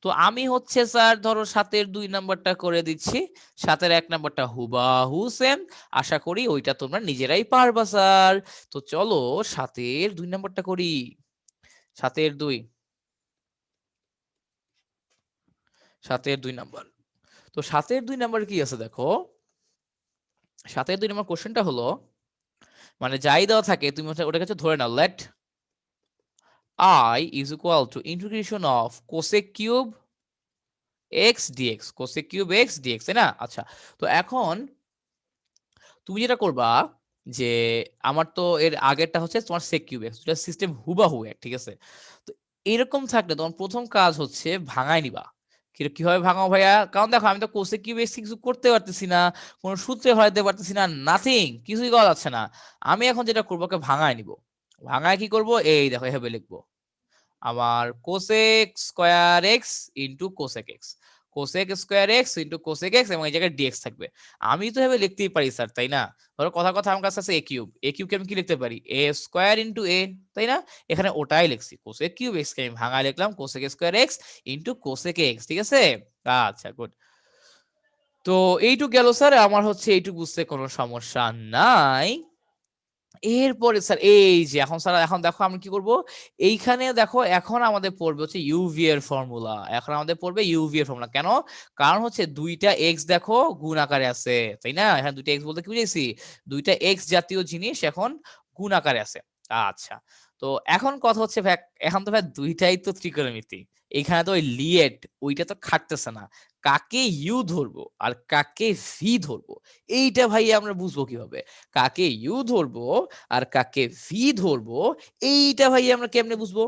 তো আমি হচ্ছে স্যার ধরো 7-এর 2 নাম্বারটা করে দিচ্ছি, 7-এর 1 নাম্বারটা হুবাহু সেম। আশা করি ওইটা তোমরা নিজেরাই পারবা স্যার। তো চলো 7-এর 2 নাম্বারটা করি। 7-এর 2, 7-এর 2 নাম্বার। তো 7-এর 2 নাম্বার কি আছে দেখো। 7-এর 2 নাম্বার কোশ্চেনটা হলো, মানে যাই দেওয়া থাকে তুমি ওটাকে হচ্ছে ধরে নাও, late I is equal to integration of cosec cube x dx, cosec cube x dx, তাই না? আচ্ছা, তো এখন তুমি যেটা করবা যে আমার তো এর আগেরটা হচ্ছে তোমার sec cube x, দুটা সিস্টেম হুবাহু এক, ঠিক আছে? তো এরকম থাকলে তোমার প্রথম কাজ হচ্ছে ভাঙায় নিবা। কিভাবে ভাঙাও ভাইয়া? কারণ দেখো আমি তো cosec cube x কিছু করতে পারতেছি না, কোনো সূত্রে হরাইতে পারতেছি না, নাথিং, কিছুই করা যাচ্ছে না। আমি এখন যেটা করবো, ওকে ভাঙায় নিব। ভাঙায় কি করব, এই দেখো এভাবে লিখবো, আমার cosec square x into cosec x, cosec square x into cosec x, এবং এই জায়গায় ডিএক্স থাকবে। আমি তো এভাবে লিখতেই পারি স্যার, তাই না? ধরো কথা কথা আমার কাছে আছে এ কিউব, এ কিউবকে আমি কি লিখতে পারি, এ স্কয়ার ইন্টু এ, তাই না? এখানে ওটাই লিখছি, কোসেক কিউব এক্স কে আমি ভাঙায় লিখলাম cosec square x into cosec x, ঠিক আছে? আচ্ছা, গুড। তো এইটুক গেল স্যার, আমার হচ্ছে এইটুক বুঝতে কোনো সমস্যা নাই। এরপরে স্যার এই যে এখন স্যার, এখন দেখো আমরা কি করব, এইখানে দেখো এখন আমাদের পড়বে হচ্ছে ইউভি এর ফর্মুলা। এখন আমাদের পড়বে ইউভি এর ফর্মুলা। কেন? কারণ হচ্ছে দুইটা এক্স দেখো গুণ আকারে আছে, তাই না? এখানে দুইটা এক্স বলতে কি বুঝেছি, দুইটা এক্স জাতীয় জিনিস এখন গুণ আকারে আছে। আচ্ছা, তো এখন কথা হচ্ছে ভাই, এখন তো ভাই দুইটাই তো ত্রিকোণমিতি, এখানে তো ওই লিয়েট ওইটা তো খাটতেছে না। কাকে ইউ ধরবো আর কাকে ভি ধরবো, এইটা ভাই আমরা বুঝবো কিভাবে? কাকে ইউ ধরবো আর কাকে ভি ধরবো, এইটা ভাই আমরা কেমনে বুঝবো?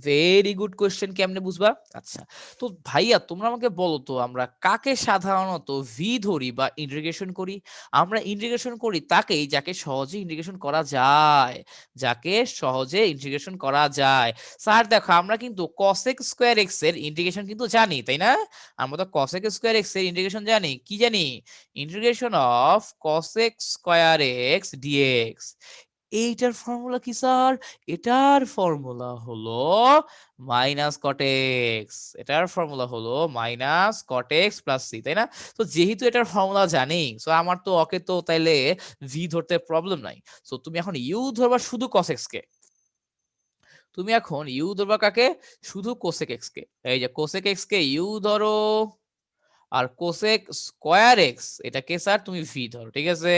ভেরি গুড কোয়েশ্চেন, কেমনে বুঝবা? আচ্ছা, তো ভাইয়া তোমরা আমাকে বলো তো, আমরা কাকে সাধারণত ভি ধরি বা ইন্টিগ্রেশন করি? আমরা ইন্টিগ্রেশন করি তাকেই যাকে সহজে ইন্টিগ্রেশন করা যায়, যাকে সহজে ইন্টিগ্রেশন করা যায়। স্যার দেখো আমরা কিন্তু cosec স্কয়ার এক্স এর ইন্টিগ্রেশন কিন্তু জানি, তাই না? আমরা তো cosec স্কয়ার এক্স এর ইন্টিগ্রেশন জানি, কি জানি? Integration of cosec square x dx. এইটার ফর্মুলা কি স্যার? এটার ফর্মুলা হলো মাইনাস কটেক্স, এটার ফর্মুলা হলো মাইনাস কটেক্স প্লাস সি, তাই না? তো যেহেতু এটার ফর্মুলা জানি, সো আমার তো ওকে তো তাইলে ভি ধরতে প্রবলেম নাই। সো তুমি এখন ইউ ধরবা শুধু কসেক্স কে, তুমি এখন ইউ ধরবা কাকে? শুধু কোসেক এক্স কে। এই যে কোসেক এক্স কে ইউ ধরো, আর কোসেক স্কয়ার এক্স এটাকে স্যার তুমি ভি ধরো, ঠিক আছে?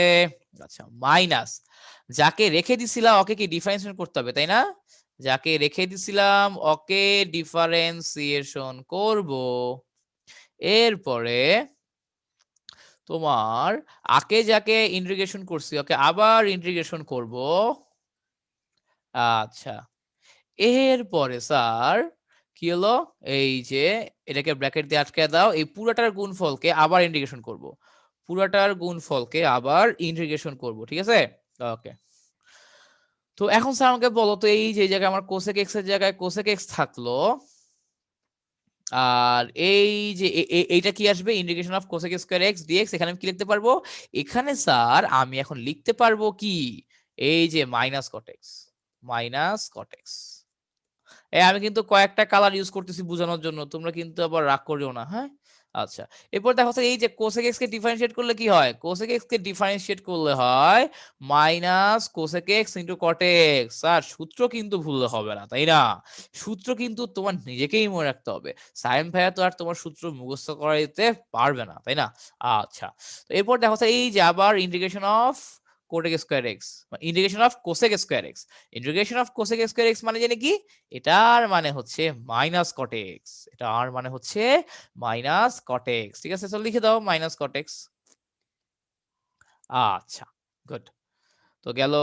আচ্ছা, মাইনাস যাকে রেখে দিছিলাম ওকে কি ডিফারেন্সিয়েশন করতে হবে, তাই না? যাকে রেখে দিছিলাম ওকে ডিফারেন্সিয়েশন করব। এরপরে তোমার আগে যাকে ইন্টিগ্রেশন করছি ওকে আবার ইন্টিগ্রেশন করব। আচ্ছা, এরপরে স্যার কি হলো, এই যে এটাকে ব্র্যাকেট দিয়ে আটকে দাও, এই পুরাটার গুণফলকে আবার ইন্টিগ্রেশন করব, পুরাটার গুণফলকে আবার ইন্টিগ্রেশন করব, ঠিক আছে? ওকে, তো এখন স্যার আমাকে বলো তো, এই যে জায়গায় আমার কোসেক এক্স এর জায়গায় কোসেক এক্স থাকলো, আর এই যে এইটা কি আসবে, integration of cosec square x dx, এখানে আমি কি লিখতে পারবো? এখানে স্যার আমি এখন লিখতে পারবো কি, এই যে মাইনাস কটেক্স, মাইনাস কটেক্স। আমি কিন্তু কয়েকটা কালার ইউজ করতেছি বোঝানোর জন্য, তোমরা কিন্তু আবার রাগ করিও না, হ্যাঁ? আচ্ছা, এরপর দেখো তো, এই যে কোসেক এক্স কে ডিফারেন্সিয়েট করলে কি হয়, কোসেক এক্স কে ডিফারেন্সিয়েট করলে হয় minus cosec x into cot x. আর সূত্র কিন্তু ভুললে হবে না, তাই না? সূত্র কিন্তু তোমার নিজেকেই মনে রাখতে হবে। সাইন ভাইয়া তো আর তোমার সূত্র মুখস্থ করাইতে পারবে না, তাই না? আচ্ছা, তো এরপর দেখো তো, এই যে আবার integration of কোটেক square x, integration of cosec square x, integration of cosec square x মানে জানি কি, এটার মানে হচ্ছে মাইনাস কটেক্স, এটার মানে হচ্ছে মাইনাস কটেক্স, ঠিক আছে? চল লিখে দাও মাইনাস কটেক্স। আচ্ছা, গুড, তো গেল।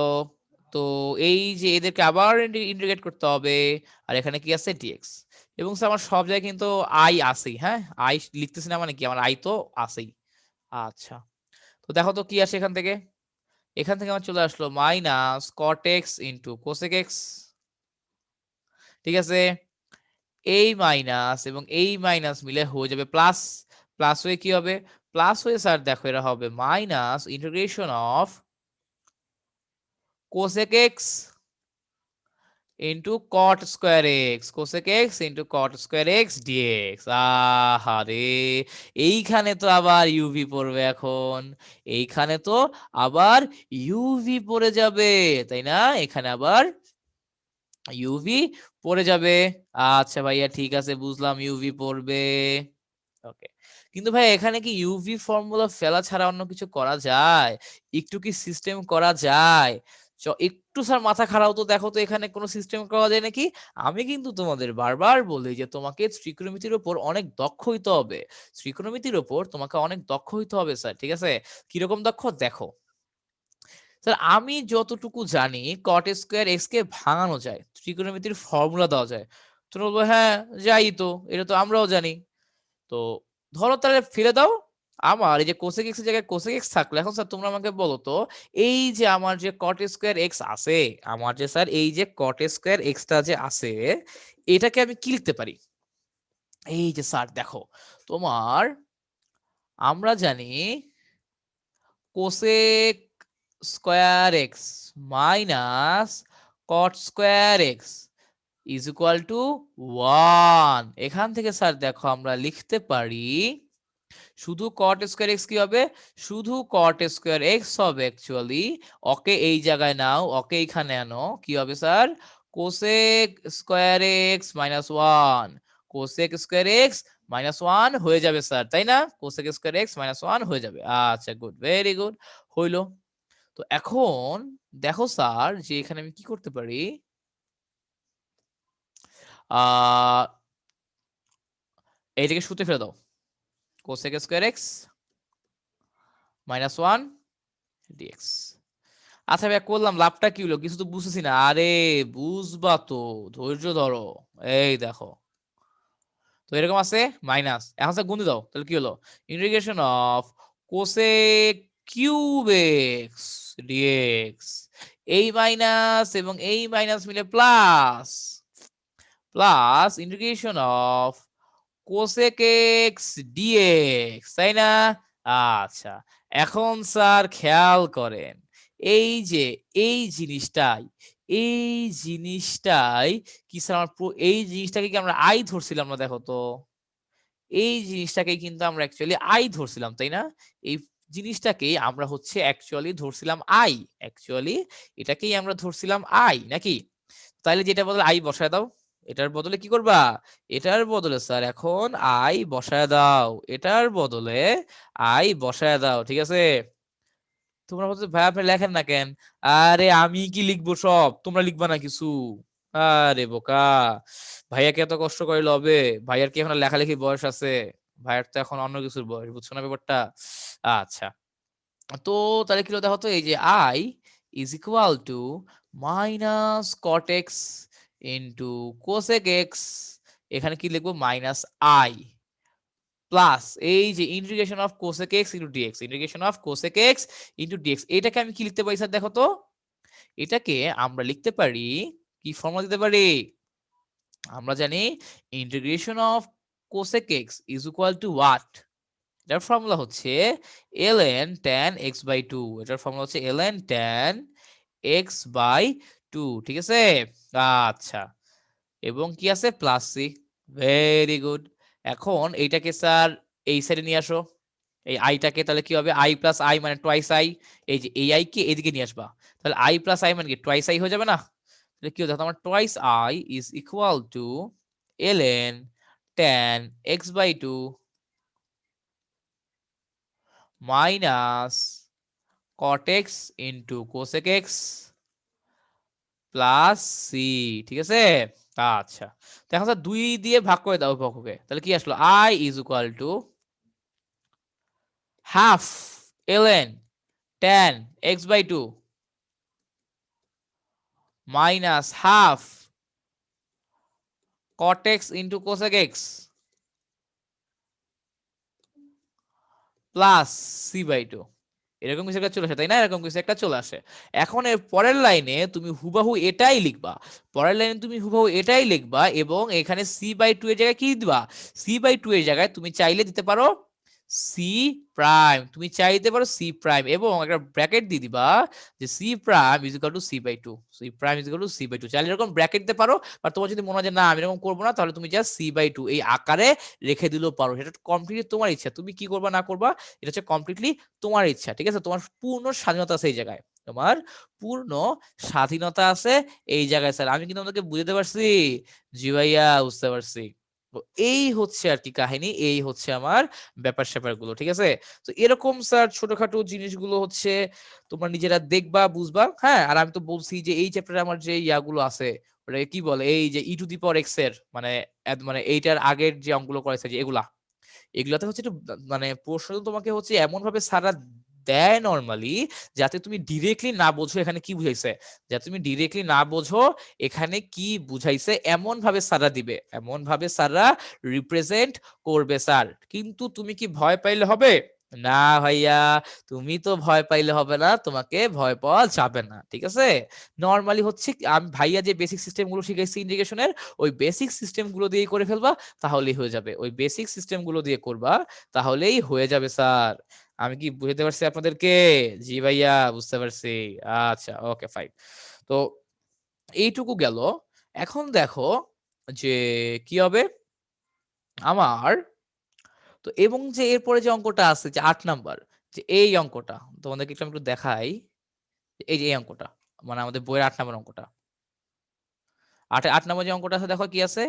তো এই যে এদেরকে আবার ইন্টিগ্রেট করতে হবে, আর এখানে কি আছে ডিএক্স, এবং স্যার আমার সব জায়গায় কিন্তু আই আছেই, হ্যাঁ? আই লিখতেছি না মানে কি, আমার আই তো আছেই। আচ্ছা, তো দেখো তো কি আসে এখান থেকে, এখান থেকে আমার চলে আসলো মাইনাস কটেক্স ইন্টু কোসেক এক্স, ঠিক আছে? এই মাইনাস এবং এই মাইনাস মিলে হয়ে যাবে প্লাস, প্লাস হয়ে কি হবে, প্লাস হয়ে স্যার দেখো এটা হবে minus integration of cosec x into cot square x, cosec x into cot square x dx. আহারে, এইখানে তো আবার ইউভি পড়বে এখন, এইখানে তো আবার ইউভি পড়ে যাবে, তাই না? এখানে আবার ইউভি পড়ে যাবে। আচ্ছা ভাইয়া ঠিক আছে, বুঝলাম ইউভি পড়বে। ওকে, কিন্তু ভাই এখানে কি ইউভি ফর্মুলা ফেলা ছাড়া অন্য কিছু করা যায়? একটু কি সিস্টেম করা যায়? একটু স্যার মাথা খারাপ তো, দেখো তো এখানে কোনো সিস্টেম করা যায় নাকি? আমি কিন্তু তোমাদের বারবার বলি যে তোমাকে ত্রিকোণমিতির উপর অনেক দক্ষ হইতে হবে, ত্রিকোণমিতির উপর তোমাকে অনেক দক্ষ হইতে হবে স্যার, ঠিক আছে? কিরকম দক্ষ দেখো স্যার, আমি যতটুকু জানি কট স্কোয়ার এক্স কে ভাঙানো যায়, ত্রিকোণমিতির ফর্মুলা দেওয়া যায়। তোমরা বলবো হ্যাঁ যাই তো, এটা তো আমরাও জানি। তো ধরো তাহলে ফেলে দাও, আমার এই যে কোসেক এক্স এর জায়গায় কোসেক এক্স থাকলো। এখন স্যার তোমরা আমাকে বলো তো, এই যে আমার যে কট স্কোয়ার এক্স আছে, আমার যে স্যার এই যে কট স্কোয়ার এক্সটা যে আছে, এটাকে আমি কি লিখতে পারি? এই যে স্যার দেখো, তোমার আমরা জানি cosec square x minus caught square x is equal to 1। এখান থেকে স্যার দেখো আমরা লিখতে পারি শুধু কট স্কোয়ার এক্স কি হবে, শুধু কট স্কোয়ার এক্স হবে অ্যাকচুয়ালি। ওকে এই জায়গায় নাও, ওকে এইখানে আনো, কি হবে sir? Cosec square x minus 1, cosec square x minus 1 হয়ে যাবে স্যার, তাই না? কোসেক স্কোয়ার এক্স মাইনাস 1 হয়ে যাবে। আচ্ছা গুড, ভেরি গুড, হইলো। তো এখন দেখো স্যার যে এখানে আমি কি করতে পারি, আহ এইটাকে সূত্রে ফেলে দাও, cosec square x minus 1 dx. আচ্ছা ভাইয়া করলাম, লাভটা কি হলো? কিছু তো বুঝতেছি না। আরে বুঝবা তো, ধৈর্য ধরো। এই দেখো, তো এরকম আছে মাইনাস, এখন স্যার গুণ দাও, তাহলে কি হলো? Integration of cosec cube x dx, এই মাইনাস এবং এই মাইনাস মিলে plus, plus integration of cosec x dx, তাই না? আচ্ছা, এখন স্যার খেয়াল করেন, এই যে এই জিনিসটাই, এই জিনিসটাই কি স্যার আমার এই জিনিসটাকে কি আমরা আই ধরছিলাম না? দেখো তো, এই জিনিসটাকে কিন্তু আমরা অ্যাকচুয়ালি আই ধরছিলাম, তাই না? এই জিনিসটাকেই আমরা হচ্ছে অ্যাকচুয়ালি ধরছিলাম আই, অ্যাকচুয়ালি এটাকেই আমরা ধরছিলাম আই নাকি? তাইলে যেটা বদলে আই বসায় দাও, এটার বদলে কি করবা? এটার বদলে স্যার এখন আই বসায় দাও, এটার বদলে আই বসায় দাও, ঠিক আছে? তোমরা বলছো ভাই আপনি লেখেন না কেন? আরে আমি কি লিখবো, সব তোমরা লিখবা না কিছু? আরে বোকা, ভাইয়াকে এত কষ্ট করে লবে? ভাইয়ার কি এখন আর লেখালেখি বয়স আছে? ভাইয়ার তো এখন অন্য কিছুর বয়স, বুঝছো না ব্যাপারটা? আচ্ছা, তো তাহলে কি হলো দেখো তো, এই যে I is equal to minus cot x into cosec x, এখানে কি লিখবো? মাইনাস আই প্লাস এই যে integration of cosec x into dx, integration of cosec x into dx. এটাকে আমি কি লিখতে পারি স্যার দেখো তো? এটাকে আমরা লিখতে পারি, কি ফর্মুলা দিতে পারি? আমরা জানি integration of cosec x is equal two what? এটার ফর্মুলা হচ্ছে ln tan x বাই 2, এটার ফর্মুলা হচ্ছে ln tan x বাই 2, ঠিক আছে? আচ্ছা, এবং কি আছে? Plus c, very good. এখন এইটাকে স্যার এই সাইডে নিয়ে আসো, এই আইটাকে, তাহলে কি হবে? আই প্লাস আই মানে টোয়াইস আই, এই যে এই আই কে এদিকে নিয়ে আসবা, তাহলে আই প্লাস আই মানে কি টোয়াইস আই হয়ে যাবে না? তাহলে কি হচ্ছে? আমার twice I is equal to ln tan x by 2 minus cot x into cosec x plus c, ঠিক আছে? আচ্ছা, তো এখন স্যার 2 দিয়ে ভাগ করে দাও পক্ষকে, তাহলে কি আসলো? I is equal to half ln tan x by 2 minus half cot x into cosec x plus c by 2। এরকম কিছু একটা চলে আসে, তাই না? এরকম কিছু একটা চলে আসে। এখন এর পরের লাইনে তুমি হুবাহু এটাই লিখবা, পরের লাইনে তুমি হুবাহু এটাই লিখবা, এবং এখানে সি বাই 2 এর জায়গায় কি দিবা? সি বাই 2 এর জায়গায় তুমি চাইলে দিতে পারো সি প্রাইম, তুমি চাইতে পারো সি প্রাইম এবং একটা ব্র্যাকেট দিয়ে দিবা যে c prime is equal to c by two, c prime is equal to c by two. চাইলে এরকম ব্র্যাকেট দিতে পারো, বা তোমার যদি মনে হয় যে না আমি এরকম করবো না, তাহলে তুমি জাস্ট সি বাই টু এই আকারে রেখে দিলেও পারো। সেটা কমপ্লিটলি তোমার ইচ্ছা, তুমি কি করবা না করবা এটা হচ্ছে কমপ্লিটলি তোমার ইচ্ছা, ঠিক আছে? তোমার পূর্ণ স্বাধীনতা আছে এই জায়গায়, তোমার পূর্ণ স্বাধীনতা আছে এই জায়গায় স্যার। আমি কিন্তু তোমাদেরকে বুঝতে পারছি? জি ভাইয়া বুঝতে পারছি। তো এই হচ্ছে আর কি কাহিনী, এই হচ্ছে আমার ব্যাপার স্যাপার গুলো, ঠিক আছে? তো এরকম স্যার ছোটখাটো জিনিসগুলো হচ্ছে তোমরা নিজেরা দেখবা বুঝবা, হ্যাঁ। আর আমি তো বলছি যে এই চ্যাপ্টারে আমার যে ইয়াগুলো আছে ওটাকে কি বলে, এই যে ই টু দি পাওয়ার এক্স এর মানে মানে এইটার আগের যে অঙ্কগুলো করেছে যে এগুলা, এগুলাতে হচ্ছে একটু মানে প্রশ্ন তোমাকে হচ্ছে এমন ভাবে সারা দেয় নরমালি, যাতে তুমি ডিরেক্টলি না বোঝো এখানে কি বুঝাইছে, যাতে তুমি ডিরেক্টলি না বোঝো এখানে কি বুঝাইছে, এমন ভাবে সারা দিবে, এমন ভাবে সারা রিপ্রেজেন্ট করবে স্যার। কিন্তু তুমি কি ভয় পাইলে হবে? না ভাইয়া, তুমি তো ভয় পাইলে হবে না, তোমাকে ভয় পাওয়া যাবে না, ঠিক আছে? নরমালি হচ্ছে আমি ভাইয়া যে বেসিক সিস্টেম গুলো শিখাইছি ইন্টিগ্রেশনের, ওই বেসিক সিস্টেম গুলো দিয়েই করে ফেলবা, তাহলেই হয়ে যাবে। ওই বেসিক সিস্টেম গুলো দিয়ে করবা, তাহলেই হয়ে যাবে স্যার। আমি কি বুঝতে পারছি আপনাদেরকে? জি ভাইয়া বুঝতে পারছি। আচ্ছা ওকে ফাইন। তো এইটুকু গেল। এখন দেখো যে কি হবে আমার, তো এবং যে এরপরে যে অঙ্কটা আছে যে ৮ নাম্বার, যে এই অঙ্কটা তোমাদেরকে একটু দেখাই। এই যে এই অঙ্কটা মানে আমাদের বইয়ের ৮ নাম্বার অঙ্কটা, ৮ নম্বর যে অঙ্কটা আছে দেখো কি আছে,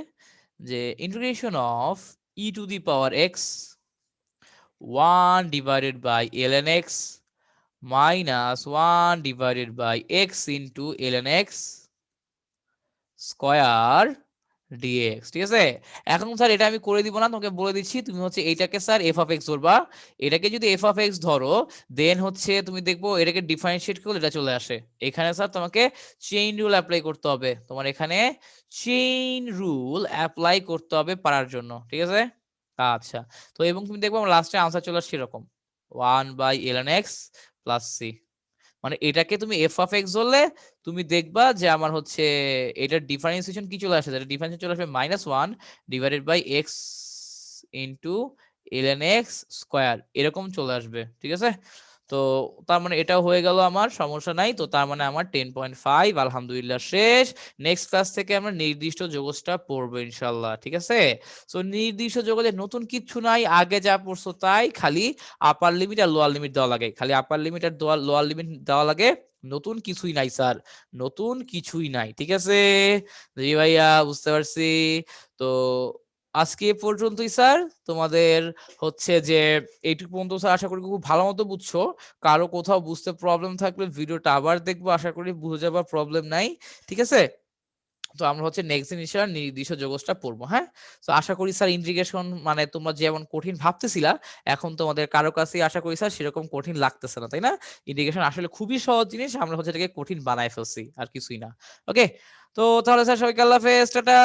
যে integration of e to the power x 1 divided by ln x minus 1 divided by x into ln x square dx, ঠিক আছে? এখন স্যার এটা আমি করে দিব না, তোমাকে বলে দিচ্ছি। তুমি হচ্ছে এইটাকে স্যার এফ অফ এক্স ধরবা। এটাকে যদি এফ অফ এক্স ধরো, দেন হচ্ছে তুমি দেখবো এটাকে ডিফারেন্সিয়েট করলে এটা চলে আসে। এখানে স্যার তোমাকে চেইন রুল অ্যাপ্লাই করতে হবে, তোমার এখানে চেইন রুল অ্যাপ্লাই করতে হবে পারার জন্য, ঠিক আছে? আচ্ছা, তো এবং তুমি দেখবো আমার লাস্টে আনসার চলে আসছে এরকম 1 by ln x plus c. মানে এটাকে তুমি এফ অফ এক্স ধরলে তুমি দেখবা যে আমার হচ্ছে এটার ডিফারেন্সিয়েশন কি চলে আসে, এটা ডিফারেন্সিয়েশন চলে আসবে -1 divided by x into ln x square, এরকম চলে আসবে, ঠিক আছে? তো তার মানে এটাও হয়ে গেল আমার, সমস্যা নাই। তো তার মানে আমার 10.5 আলহামদুলিল্লাহ শেষ। নেক্সট ক্লাস থেকে আমরা নির্দিষ্ট যোগসটা পড়বো ইনশাল্লাহ, ঠিক আছে? সো নির্দিষ্ট যোগের নতুন কিচ্ছু নাই, আগে যা পড়ছো তাই, খালি আপার লিমিট আর লোয়ার লিমিট দেওয়া লাগে, খালি আপার লিমিট আর লোয়ার লিমিট দেওয়া লাগে। নতুন কিছুই নাই স্যার, নতুন কিছুই নাই, ঠিক আছে? জি ভাইয়া বুঝতে পারছি। তো আজকে এ পর্যন্তই স্যার। তোমাদের হচ্ছে যে এইটুকু পর্যন্ত স্যার আশা করি খুব ভালো মতো বুঝছো। কারো কোথাও বুঝতে প্রবলেম থাকলে ভিডিওটা আবার দেখবো, আশা করি বুঝে যাবার প্রবলেম নাই, ঠিক আছে? তো আমরা হচ্ছে নেক্সট দিন ইনশাআল্লাহ নির্দিষ্ট যোগসটা পড়বো, হ্যাঁ? তো আশা করি স্যার ইন্টিগ্রেশন মানে তোমরা যেমন কঠিন ভাবতেছিলা, এখন তোমাদের কারো কাছেই আশা করি স্যার সেরকম কঠিন লাগতেছে না, তাই না? ইন্টিগ্রেশন আসলে খুবই সহজ জিনিস, আমরা হচ্ছে এটাকে কঠিন বানায় ফেলছি, আর কিছুই না। ওকে, তো তাহলে স্যার সবাইকে আল্লাহ হাফেজ, টাটা।